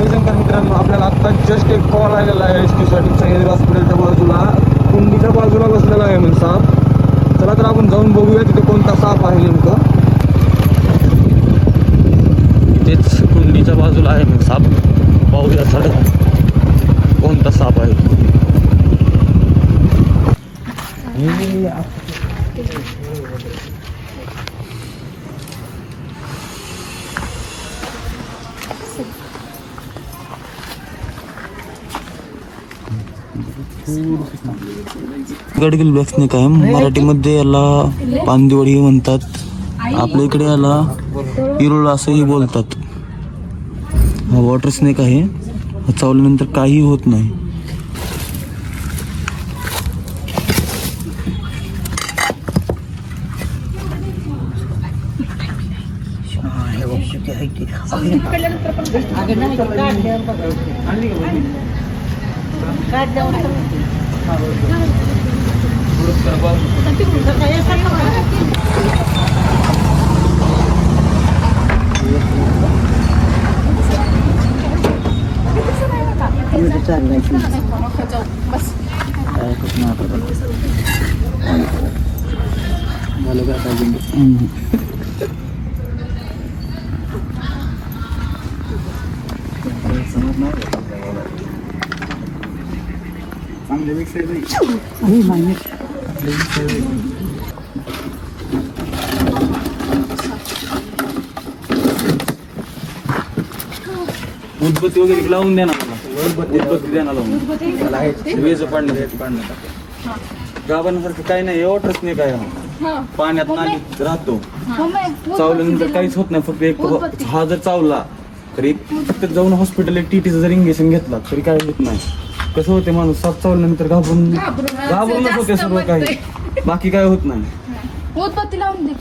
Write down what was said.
जयशंकर मित्रांनो, आपल्याला आत्ता जस्ट एक कॉल आलेला आहे एस टीसाठी सह्याद्री हॉस्पिटलच्या बाजूला कुंडीच्या बाजूला बसलेला आहे म्हणजे साप. चला तर आपण जाऊन बघूया तिथे कोणता साप आहे नेमकं. इथेच कुंडीच्या बाजूला आहे म्हणजे साप. पाहूया चढ कोणता साप आहे. गडगिल ब्लॅक स्नेक आहे. मराठीमध्ये याला पांदिवडी म्हणतात. आपल्या इकडे याला इरुळ असंही बोलतात. हा वॉटर स्नेक आहे. हा चावल्यानंतर काही होत नाही. उदबत्ती वगैरे लावून द्या ना. उदबत्ती द्या ना लावून. वीज पाडण्यासाठी गावांसारखं काही नाही. वॉटर स्नेक आहे. पाण्यात नालीत राहतो. चावल्यानंतर काहीच होत नाही. फक्त एक हा जर चावला तरी फक्त जाऊन हॉस्पिटल एक टीटीचं जर इंजेक्शन घेतला तरी काही होत नाही. कसं होते माणूस साप चावल्यानंतर घाबरूनच होते सर्व काही. बाकी काय होत नाही. उदबत्ती लावून दे.